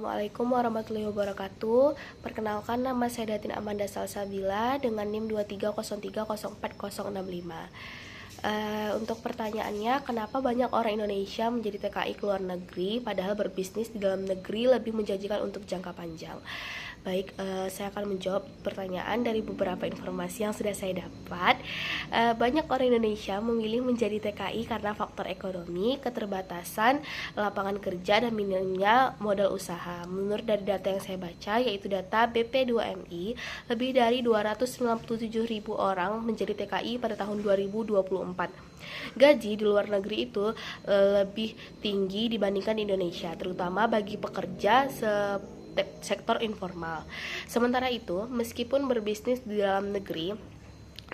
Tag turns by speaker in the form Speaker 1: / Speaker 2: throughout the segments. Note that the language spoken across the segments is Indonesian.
Speaker 1: Assalamualaikum warahmatullahi wabarakatuh. Perkenalkan, nama saya Datin Amanda Salsabila dengan NIM 230304065. Untuk pertanyaannya, kenapa banyak orang Indonesia menjadi TKI ke luar negeri padahal berbisnis di dalam negeri lebih menjanjikan untuk jangka panjang? Baik, saya akan menjawab pertanyaan dari beberapa informasi yang sudah saya dapat. Banyak orang Indonesia memilih menjadi TKI karena faktor ekonomi, keterbatasan lapangan kerja, dan minimnya modal usaha. Menurut dari data yang saya baca, yaitu data BP2MI, lebih dari 297.000 orang menjadi TKI pada tahun 2024. Gaji di luar negeri itu lebih tinggi dibandingkan di Indonesia, terutama bagi pekerja sektor informal. Sementara itu, meskipun berbisnis di dalam negeri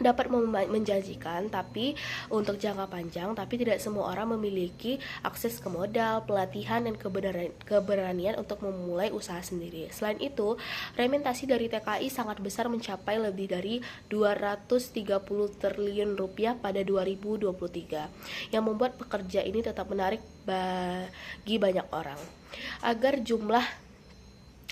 Speaker 1: dapat menjanjikan tapi untuk jangka panjang, tapi tidak semua orang memiliki akses ke modal, pelatihan, dan keberanian untuk memulai usaha sendiri. Selain itu, remitasi dari TKI sangat besar, mencapai lebih dari 230 triliun rupiah pada 2023, yang membuat pekerja ini tetap menarik bagi banyak orang. Agar jumlah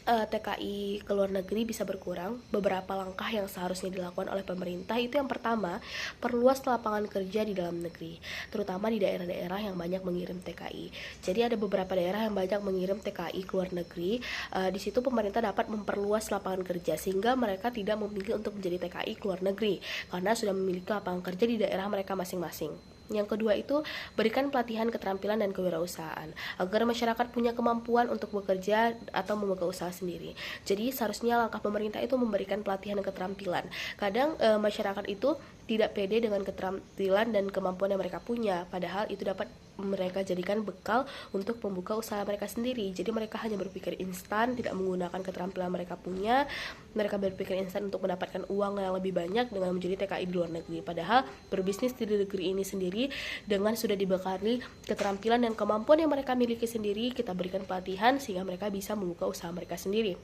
Speaker 1: TKI ke luar negeri bisa berkurang, beberapa langkah yang seharusnya dilakukan oleh pemerintah itu yang pertama, perluas lapangan kerja di dalam negeri, terutama di daerah-daerah yang banyak mengirim TKI. Jadi ada beberapa daerah yang banyak mengirim TKI ke luar negeri. Di situ pemerintah dapat memperluas lapangan kerja sehingga mereka tidak memilih untuk menjadi TKI ke luar negeri karena sudah memiliki lapangan kerja di daerah mereka masing-masing. Yang kedua itu, berikan pelatihan keterampilan dan kewirausahaan agar masyarakat punya kemampuan untuk bekerja atau membuka usaha sendiri. Jadi seharusnya langkah pemerintah itu memberikan pelatihan dan keterampilan. Kadang masyarakat itu tidak pede dengan keterampilan dan kemampuan yang mereka punya, padahal itu dapat mereka jadikan bekal untuk membuka usaha mereka sendiri. Jadi mereka hanya berpikir instan, tidak menggunakan keterampilan mereka punya. Mereka berpikir instan untuk mendapatkan uang yang lebih banyak dengan menjadi TKI di luar negeri, padahal berbisnis di negeri ini sendiri dengan sudah dibekali keterampilan dan kemampuan yang mereka miliki sendiri, kita berikan pelatihan sehingga mereka bisa membuka usaha mereka sendiri.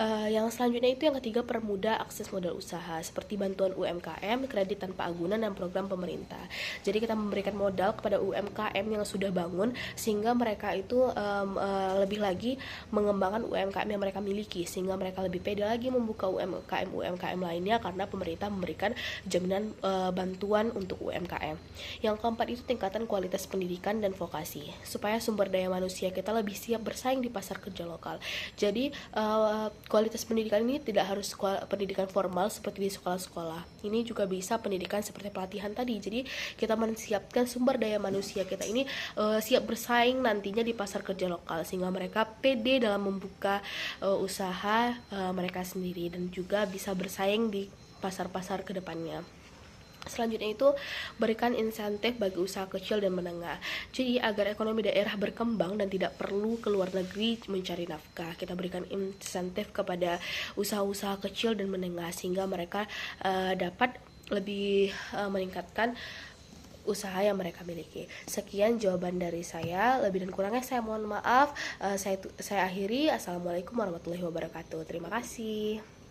Speaker 1: Yang selanjutnya itu yang ketiga, permudah akses modal usaha seperti bantuan UMKM, kredit tanpa agunan, dan program pemerintah. Jadi kita memberikan modal kepada UMKM yang sudah bangun sehingga mereka itu lebih lagi mengembangkan UMKM yang mereka miliki, sehingga mereka lebih pede lagi membuka UMKM lainnya karena pemerintah memberikan jaminan bantuan untuk UMKM. Yang keempat itu tingkatan kualitas pendidikan dan vokasi supaya sumber daya manusia kita lebih siap bersaing di pasar kerja lokal. Jadi kualitas pendidikan ini tidak harus pendidikan formal seperti di sekolah-sekolah. Ini juga bisa pendidikan seperti pelatihan tadi. Jadi kita menyiapkan sumber daya manusia kita ini siap bersaing nantinya di pasar kerja lokal sehingga mereka pede dalam membuka usaha mereka sendiri dan juga bisa bersaing di pasar-pasar ke depannya. Selanjutnya itu, berikan insentif bagi usaha kecil dan menengah. Jadi agar ekonomi daerah berkembang dan tidak perlu ke luar negeri mencari nafkah, kita berikan insentif kepada usaha-usaha kecil dan menengah sehingga mereka dapat lebih meningkatkan usaha yang mereka miliki. Sekian jawaban dari saya, lebih dan kurangnya saya mohon maaf. Saya akhiri. Assalamualaikum warahmatullahi wabarakatuh. Terima kasih.